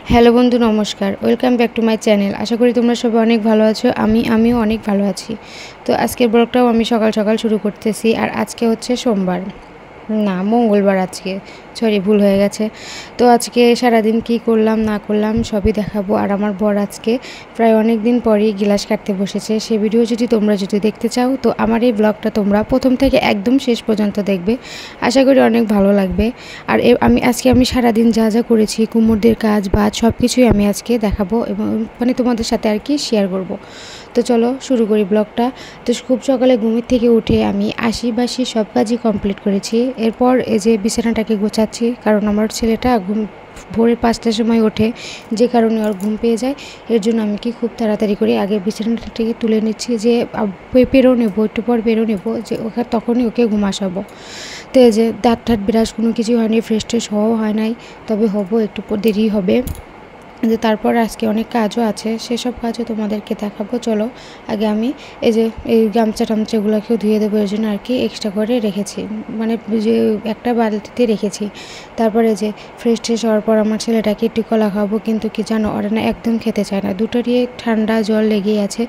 Hello বন্ধু, নমস্কার। Welcome back to my channel. আশা করি তোমরা সবাই অনেক ভালো আছো। আমিও অনেক ভালো আছি। তো আজকের ব্লগটাও আমি সকাল সকাল শুরু করতেছি। আর আজকে হচ্ছে সোমবার, না মঙ্গলবার। আজকে ভুল হয়ে গেছে। তো আজকে সারাদিন কি করলাম না করলাম সবই দেখাবো। আর আমার বর আজকে প্রায় অনেক দিন পরেই গিলাস কাটতে বসেছে। সে ভিডিও তোমরা দেখতে চাও তো আমার এই ব্লগটা তোমরা প্রথম থেকে একদম শেষ পর্যন্ত দেখবে। আশা করি অনেক ভালো লাগবে। আর আমি সারাদিন যা যা করেছি, কুমোরদের কাজ বাজ সব কিছুই আমি আজকে দেখাবো এবং তোমাদের সাথে আর কি শেয়ার করব। তো চলো শুরু করি ব্লগটা। তো খুব সকালে ঘুমের থেকে উঠে আমি বাসি সব কাজই কমপ্লিট করেছি। এরপর এই যে বিছানাটাকে গোছাচ্ছি, কারণ আমার ছেলেটা ভোরে 5টার সময় ওঠে, যে কারণে ওর ঘুম পেয়ে যায়। এর জন্য আমি খুব তাড়াতাড়ি করে আগে বিছানাটাকে তুলে নিচ্ছি, যে পেরো নেবো, একটু পর পেরো নেবো, যে তখনই ওকে ঘুম আসাবো। তো এই যে দাঁত ঠাট বিরাজ কোনো কিছু হয়নি, ফ্রেশ ট্রেশ হওয়াও হয় নাই, তবে হবো, একটু দেরি হবে। যে তারপর আজকে অনেক কাজও আছে, সেসব কাজও তোমাদেরকে দেখাবো। চলো আগে আমি এই গামছা টামছাগুলোকেও ধুয়ে দেবো, এর জন্য আর কি এক্সট্রা করে রেখেছি, মানে যে একটা বালতিতে রেখেছি। তারপরে যে ফ্রেশ ট্রেশ হওয়ার পর আমার ছেলেটাকে একটু কলা খাওয়াবো, কিন্তু কি জানো, ওরা না একদম খেতে চায় না। দুটোরই ঠান্ডা জল লেগেই আছে,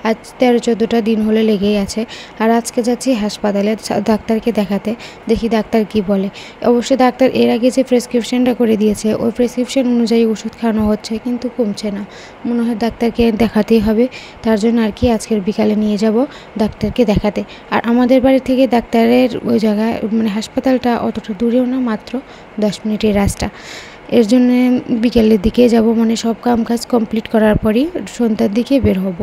আজ 13-14টা দিন হলে লেগেই আছে। আর আজকে যাচ্ছি হাসপাতালে ডাক্তারকে দেখাতে, দেখি ডাক্তার কি বলে। অবশ্যই ডাক্তার এর আগে যে প্রেসক্রিপশনটা করে দিয়েছে, ওই প্রেসক্রিপশন অনুযায়ী ওষুধ খাওয়ানো হচ্ছে, কিন্তু কমছে না। মনে হয় ডাক্তারকে দেখাতেই হবে। তার জন্য আর কি আজকের বিকালে নিয়ে যাব ডাক্তারকে দেখাতে। আর আমাদের বাড়ি থেকে ডাক্তারের ওই জায়গায়, মানে হাসপাতালটা অতটা দূরেও না, মাত্র 10 মিনিটের রাস্তা। এর জন্য বিকেলের দিকে যাব, মানে সব কাম কাজ কমপ্লিট করার পরই সন্ধ্যার দিকে বের হব।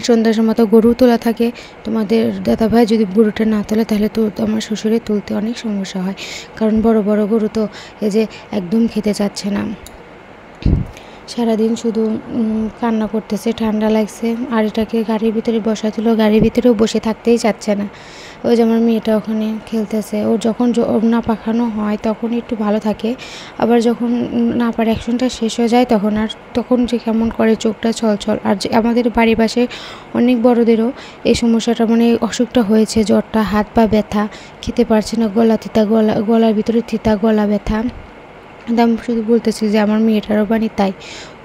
সন্ধ্যার সময় তো গরু তোলা থাকে। তোমাদের দাদাভাই যদি গরুটা না তোলে, তাহলে তো আমার শ্বশুরে তুলতে অনেক সমস্যা হয়, কারণ বড় বড় গরু তো এই যে একদম খেতে চাচ্ছে না। সারাদিন শুধু কান্না করতেছে, ঠান্ডা লাগছে। আর এটাকে গাড়ির ভিতরে বসাছিল, গাড়ির ভিতরেও বসে থাকতেই চাচ্ছে না। ওই যে আমার মেয়েটা ওখানে খেলতেছে। ওর যখন না পাখানো হয় তখন একটু ভালো থাকে, আবার যখন না পারে অ্যাকশনটা শেষ হয়ে যায় তখন যে কেমন করে, চোখটা ছলছল। আর যে আমাদের বাড়ির পাশে অনেক বড়দেরও এই সমস্যাটা, মানে অসুখটা হয়েছে, জ্বরটা, হাত পা ব্যথা, খেতে পারছে না, গলার ভিতরে তিতা, গলা ব্যথা। আমি শুধু বলতেছি যে আমার মেয়েটারও বানি তাই,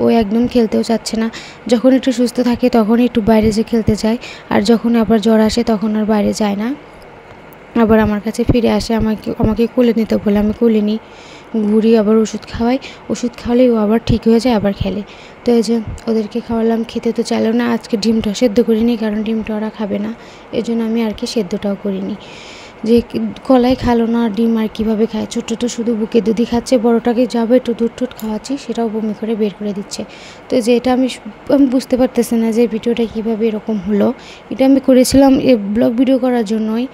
ও একদম খেলতেও চাচ্ছে না। যখন একটু সুস্থ থাকে তখনই একটু বাইরে যে খেলতে যায়, আর যখন আবার জ্বর আসে তখন আর বাইরে যায় না, আবার আমার কাছে ফিরে আসে। আমাকে কোলে নিতে বলে আমি কোলে নিই, ঘুরি, আবার ওষুধ খাওয়াই। ওষুধ খাওয়ালেই ও আবার ঠিক হয়ে যায়, আবার খেলে। তো এই যে ওদেরকে খাওয়ালাম, খেতে তো চাইলো না। আজকে ডিমটা সেদ্ধ করিনি, কারণ ডিমটা ওরা খাবে না, এই জন্য আমি আর কি সেদ্ধটাও করিনি। যে কলাই খালো না, ডিম আর কীভাবে খায়। ছোট্ট তো শুধু বুকে দুধই খাচ্ছে, বড়োটাকে যাবে একটু দুধ টুধ খাওয়াচ্ছি, সেটাও বমি করে বের করে দিচ্ছে। তো যে এটা আমি বুঝতে পারতেছি না যে ভিডিওটা কীভাবে এরকম হলো। এটা আমি করেছিলাম এই ব্লগ ভিডিও করার জন্যই,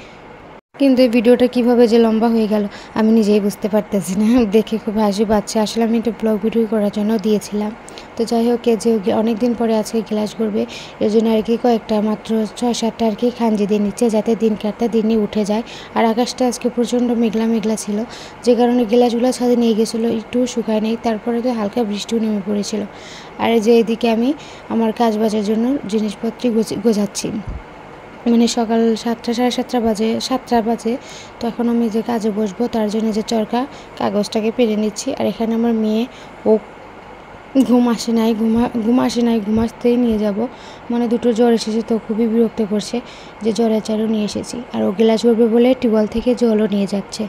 কিন্তু এই ভিডিওটা কীভাবে যে লম্বা হয়ে গেল আমি নিজেই বুঝতে পারতেছি না। দেখে খুব হাসি পাচ্ছে। আসলে আমি এটা ব্লগ ভিডিও করার জন্য দিয়েছিলাম। তো যাই হোক, যে অনেক দিন পরে আজকে গ্লাস করবে, এর জন্য আর কি কয়েকটা মাত্র 6-7টা আর কি খাঞ্জি দিয়ে নিচ্ছে, যাতে দিন কাটতে দিনই উঠে যায়। আর আকাশটা আজকে প্রচণ্ড মেঘলা মেঘলা ছিল, যে কারণে গ্লাসগুলো ছাদে নিয়ে গেছিলো, একটু শুকায় নেই। তারপরে তো হালকা বৃষ্টিও নেমে পড়েছিল। আর যে এদিকে আমি আমার কাজ বাজার জন্য জিনিসপত্র গোছাচ্ছি, মানে সকাল 7টা 7:30 বাজে, 7টা বাজে। তো এখন আমি যে কাজে বসবো, তার জন্য যে চরকা কাগজটাকে পেরে নিচ্ছি। আর এখানে আমার মেয়ে, ও ঘুম আসে নাই, ঘুমাতেই নিয়ে যাব, মানে দুটো জ্বর এসেছে, তো খুবই বিরক্ত করছে যে জ্বরের চারও নিয়ে এসেছি। আর ও গ্লাস করবে বলে টিউবওয়েল থেকে জলও নিয়ে যাচ্ছে।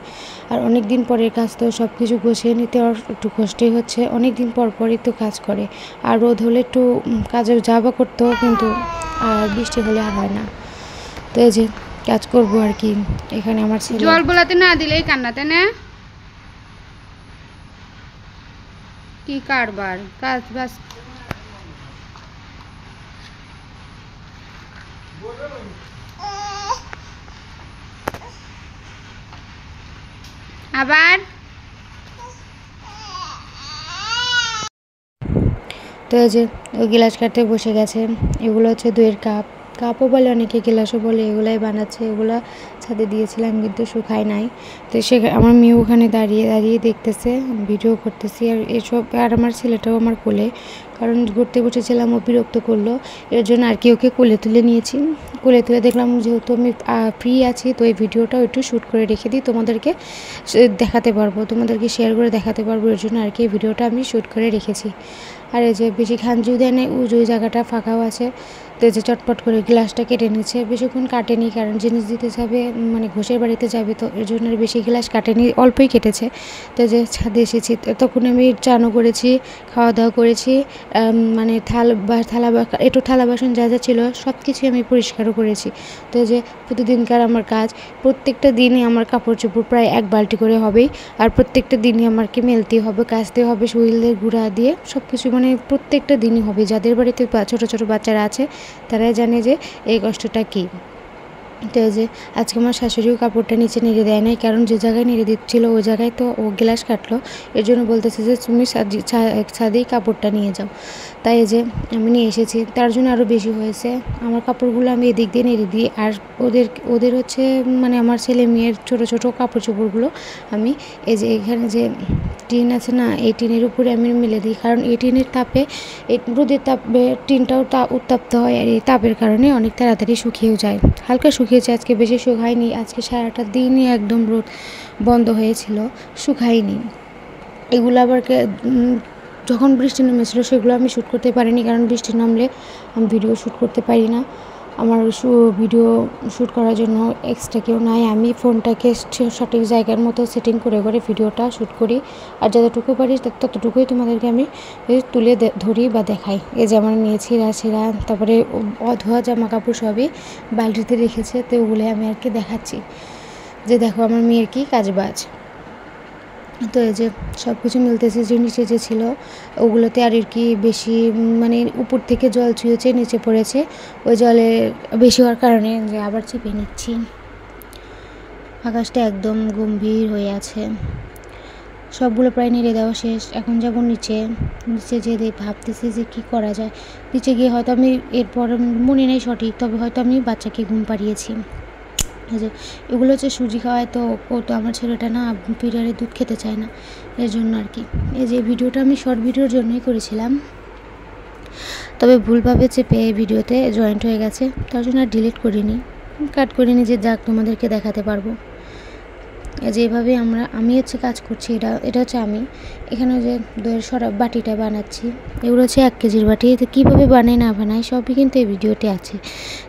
আর অনেক দিন পরের কাজ, তো সব কিছু গুছিয়ে নিতে আর একটু কষ্টই হচ্ছে। অনেক দিন পরই তো কাজ করে। আর রোদ হলে একটু কাজে যাওয়া করতো, কিন্তু আর বৃষ্টি হলে আর হয় না। তো এই যে কাজ করবো আর কি। এখানে আমার ছেলে জল বোলাতে না দিলেই কান্নাতে না, কি কারবার কাজ বাস। আবার তো এই যে ওই গ্লাস কাটতে বসে গেছে। এগুলো হচ্ছে দইয়ের কাপ, কাপও বলে, অনেকে গিলাসও বলে, এগুলাই বানাচ্ছে। এগুলা ছাদে দিয়েছিলাম কিন্তু শুকায় নাই। তো আমার মেয়ে ওখানে দাঁড়িয়ে দাঁড়িয়ে দেখতেছে, ভিডিও করতেছি আর এসব। আর আমার ছেলেটাও আমার কোলে, কারণ ঘুরতে বসেছিলাম, ও বিরক্ত করলো, এর জন্য আর কি ওকে কোলে তুলে নিয়েছি। কোলে তুলে দেখলাম যেহেতু আমি ফ্রি আছি, তো এই ভিডিওটাও একটু শ্যুট করে রেখে দিই, তোমাদেরকে দেখাতে পারবো, তোমাদেরকে শেয়ার করে দেখাতে পারবো, এর জন্য আর কি এই ভিডিওটা আমি শ্যুট করে রেখেছি। আর এই যে বেশি খানজু দেয় না, ওই জায়গাটা ফাঁকাও আছে, তো যে চটপট করে গ্লাসটা কেটে নিচ্ছে। বেশিক্ষণ কাটেনি, কারণ জিনিস দিতে যাবে, মানে ঘোষের বাড়িতে যাবে, তো এর জন্য বেশি গ্লাস কাটেনি, অল্পই কেটেছে। তো যে ছাদে এসেছি, তখন আমি চানও করেছি, খাওয়া দাওয়া করেছি, মানে থালা বাসন যা যা ছিল সব কিছুই আমি পরিষ্কারও করেছি। তো যে প্রতিদিনকার আমার কাজ, প্রত্যেকটা দিনই আমার কাপড় চোপড় প্রায় 1 বালতি করে হবেই। আর প্রত্যেকটা দিনই আমাকে মেলতে হবে, কাচতে হবে, শরীরের গুঁড়া দিয়ে সব কিছু, মানে প্রত্যেকটা দিনই হবে। যাদের বাড়িতে ছোটো ছোটো বাচ্চারা আছে তারাই জানে যে এই কষ্টটা কী। তো যে আজকে আমার শাশুড়িও কাপড়টা নিচে নেড়ে দেয় নাই, কারণ যে জায়গায় নেড়ে দিচ্ছিল ওই জায়গায় তো ও গ্লাস কাটলো, এর জন্য বলতেছে যে তুমি ছাদেই কাপড়টা নিয়ে যাও। তাই যে আমি নিয়ে এসেছি, তার জন্য আরও বেশি হয়েছে। আমার কাপড়গুলো আমি এদিক দিয়ে নেড়ে দিই, আর ওদের হচ্ছে, মানে আমার ছেলে মেয়ের ছোটো ছোটো কাপড় চোপড়গুলো আমি এই যে এখানে যে টিন আছে না, এই টিনের উপরে আমি মেলে দিই, কারণ এই টিনের তাপে, এই রোদের তাপে টিনটাও উত্তপ্ত হয়, আর এই তাপের কারণে অনেক তাড়াতাড়ি শুকিয়েও যায়। হালকা শুকিয়েছে, আজকে বেশি শুকায়নি, আজকে সারাটা দিনই একদম রোদ বন্ধ হয়েছিল, শুকায়নি। এগুলো আবার যখন বৃষ্টি নেমেছিলো সেগুলো আমি শ্যুট করতে পারিনি, কারণ বৃষ্টি নামলে আমি ভিডিও শ্যুট করতে পারি না। আমার ভিডিও শ্যুট করার জন্য এক্সট্রা কেউ নাই, আমি ফোনটাকে সঠিক জায়গার মতো সেটিং করে করে ভিডিওটা শ্যুট করি, আর যতটুকু পারি ততটুকুই তোমাদেরকে আমি তুলে ধরি বা দেখাই। এই যে আমার মেয়ে ছিঁড়া তারপরে অধোয়া জামা কাপড় সবই বালতিতে রেখেছে, তো ওগুলো আমি আর কি দেখাচ্ছি যে দেখো আমার মেয়ের কি কাজবাজ। তো এই যে সব কিছু মিলতেছে, যে নিচে যে ছিল ওগুলোতে আর কি বেশি, মানে উপর থেকে জল ছুঁয়েছে, নিচে পড়েছে, ওই জলে বেশি হওয়ার কারণে যে আবার চেপে নিচ্ছি। আকাশটা একদম গম্ভীর হয়ে আছে, সবগুলো প্রায় নেড়ে দেওয়া শেষ। এখন যাব নিচে যেয়ে ভাবতেছি যে কি করা যায়। নিচে গিয়ে হয়তো আমি, এরপর মনে নেই সঠিক, তবে হয়তো আমি বাচ্চাকে ঘুম পাড়িয়েছি। এই যে এগুলো হচ্ছে সুজি খাওয়ায়, তো ও তো আমার ছেলেটা না পিরিয়ডে দুধ খেতে চায় না, এর জন্য আর কি। এই যে ভিডিওটা আমি শর্ট ভিডিওর জন্যই করেছিলাম, তবে ভুলভাবে চেপে এই ভিডিওতে জয়েন্ট হয়ে গেছে, তার জন্য আর ডিলিট করিনি, কাট করিনি, যে যাক তোমাদেরকে দেখাতে পারবো। যেভাবে আমি হচ্ছে কাজ করছি, এটা হচ্ছে আমি এখানে যে দইয়ের বাটিটা বানাচ্ছি, এগুলো হচ্ছে 1 কেজির বাটি। তো কীভাবে বানাই না বানাই সবই কিন্তু এই ভিডিওতে আছে,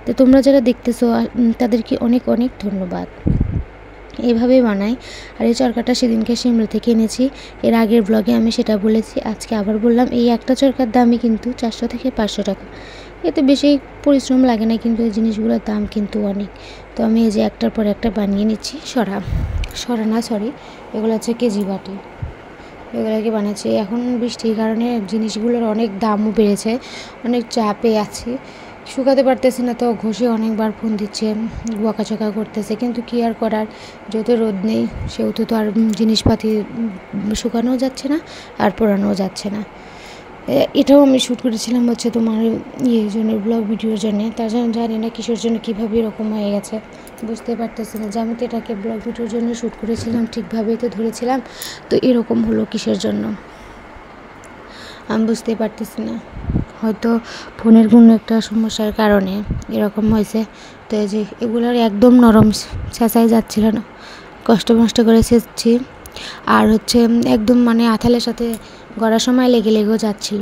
তো তোমরা যারা দেখতেছো তাদেরকে অনেক অনেক ধন্যবাদ। এভাবেই বানাই। আর এই চরকাটা সেদিনকে সিমলা থেকে এনেছি, এর আগের ব্লগে আমি সেটা বলেছি, আজকে আবার বললাম। এই একটা চরকার দামই কিন্তু 400 থেকে 500 টাকা, এতে বেশি পরিশ্রম লাগে না, কিন্তু এই জিনিসগুলোর দাম কিন্তু অনেক। তো আমি এই যে একটার পর একটা বানিয়ে নিচ্ছি। এগুলো হচ্ছে কেজি বাটি, এগুলোকে বানাচ্ছি। এখন বৃষ্টির কারণে জিনিসগুলোর অনেক দামও বেড়েছে, অনেক চাপে আছি, শুকাতে পারতেছি না, তো ঘষে অনেকবার ফোন দিচ্ছে, বকাঝকা করতেছে, কিন্তু কী আর করার, যেহেতু রোদ নেই সেহেতু তো আর জিনিসপাতি শুকানোও যাচ্ছে না আর পোড়ানোও যাচ্ছে না। এটাও আমি শ্যুট করেছিলাম হচ্ছে তোমার জন্য, ব্লগ ভিডিওর জন্যে, তার জন্য জানি না কিসের জন্য কীভাবে এরকম হয়ে গেছে, বুঝতে পারতেছি না। যে আমি তো এটাকে ব্লগ ভিডিওর জন্য শ্যুট করেছিলাম, ঠিকভাবেই তো ধরেছিলাম, তো এরকম হলো কিসের জন্য আমি বুঝতে পারতেছি না। হয়তো ফোনের কোনো একটা সমস্যার কারণে এরকম হয়েছে। তো এই যে এগুলোর একদম নরম ছেঁচাই যাচ্ছিল না, কষ্ট করে ছেঁচছি, আর হচ্ছে একদম মানে আঁথালের সাথে গড়ার সময় লেগেও যাচ্ছিল।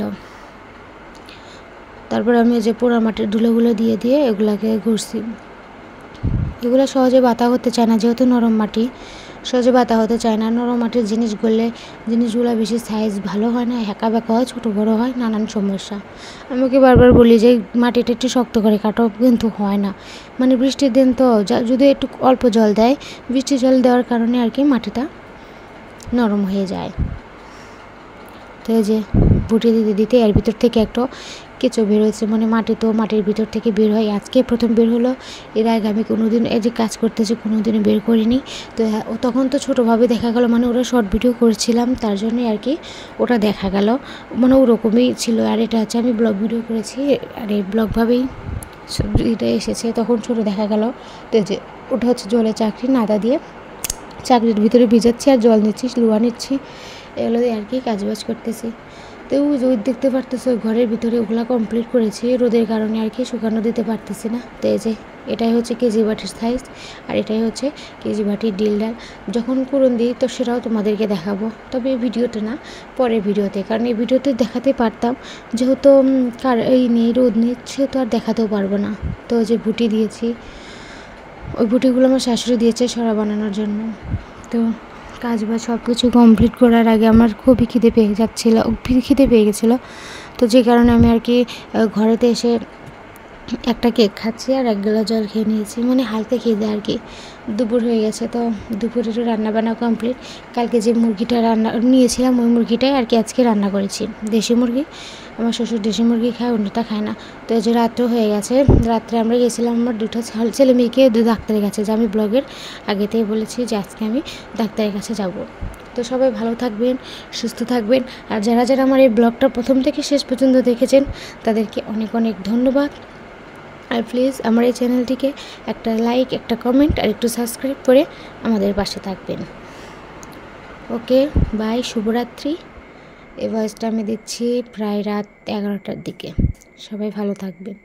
তারপর আমি যে পোড়া মাটির ধুলোগুলো দিয়ে এগুলাকে ঘষছি। এগুলো সহজে বাতা হতে চায় না, যেহেতু নরম মাটি, সহজে বাতা হতে চায় না। নরম মাটির জিনিস গড়লে জিনিসগুলো বেশি সাইজ ভালো হয় না, হ্যাঁকা ব্যাকা হয়, ছোটো বড়ো হয়, নানান সমস্যা। আমি ওকে বারবার বলি যে মাটিটা একটু শক্ত করে কাটো, কিন্তু হয় না। মানে বৃষ্টির দিন তো যদি একটু অল্প জল দেয়, বৃষ্টির জল দেওয়ার কারণে আর কি মাটিটা নরম হয়ে যায়। তো এই যে বুটি দিতে এর ভিতর থেকে একটা কেঁচো বের হয়েছে, মানে মাটির ভিতর থেকে বের হয়, আজকে প্রথম বের হলো। এর আগে আমি কোনোদিন এই যে কাজ করতেছি কোনোদিনও বের করিনি। তো তখন তো ছোটোভাবে দেখা গেল, মানে ওরা শর্ট ভিডিও করছিলাম, তার জন্যই আর কি ওটা দেখা গেল, মানে ওরকমই ছিল। আর এটা হচ্ছে আমি ব্লগ ভিডিও করেছি, আর এই ব্লগভাবেই সবজিটা এসেছে তখন ছোটো দেখা গেল। তো যে ওটা হচ্ছে জলের চাকরি, নাদা দিয়ে চাকরির ভিতরে ভিজাচ্ছি আর জল নিচ্ছি, লোয়া নিচ্ছি, এগুলো দিয়ে আর কি কাজবাজ করতেছি। তো ওই দেখতে পারতেছে ওই ঘরের ভিতরে ওগুলো কমপ্লিট করেছি, রোদের কারণে আর কি শুকানো দিতে পারতেছি না। তো এই যে এটাই হচ্ছে কেজি বাটির সাইজ, আর এটাই হচ্ছে কেজি বাটির ডিল ডাল। যখন পূরণ দিই তো সেটাও তোমাদেরকে দেখাবো, তবে এই ভিডিওতে না, পরের ভিডিওতে, কারণ এই ভিডিওতে দেখাতে পারতাম, যেহেতু এই নেই, রোদ নিচ্ছে তো আর দেখাতেও পারবো না। তো যে ভুটি দিয়েছি, ওই ভুটিগুলো আমার শাশুড়ি দিয়েছে সরা বানানোর জন্য। তো কাজ বাজ সব কিছু কমপ্লিট করার আগে আমার খুবই খিদে পেয়ে গেছিলো। তো যে কারণে আমি আর কি ঘরেতে এসে একটা কেক খাচ্ছি আর 1 গ্লাস জল খেয়ে নিয়েছি, মানে হালকা খিদে আর কি। দুপুর হয়ে গেছে, তো দুপুরেরও রান্নাবান্না কমপ্লিট। কালকে যে মুরগিটা রান্না নিয়েছিলাম ওই মুরগিটাই আর কি আজকে রান্না করেছি, দেশি মুরগি। আমার শ্বশুর দেশি মুরগি খায়, অন্যটা খায় না। তো এই যে রাত্রেও হয়ে গেছে, রাত্রে আমরা গেছিলাম আমার 2টা ছেলে মেয়েকে ডাক্তারের কাছে, যে আমি ব্লগের আগেতেই বলেছি যে আজকে আমি ডাক্তারের কাছে যাব। তো সবাই ভালো থাকবেন, সুস্থ থাকবেন, আর যারা যারা আমার এই ব্লগটা প্রথম থেকে শেষ পর্যন্ত দেখেছেন তাদেরকে অনেক অনেক ধন্যবাদ। আর প্লিজ আমার এই চ্যানেলটিকে একটা লাইক, একটা কমেন্ট আর একটু সাবস্ক্রাইব করে আমাদের পাশে থাকবেন। ওকে, বাই, শুভরাত্রি। এই ভয়েসটা আমি দিচ্ছি প্রায় রাত 11টার দিকে। সবাই ভালো থাকবেন।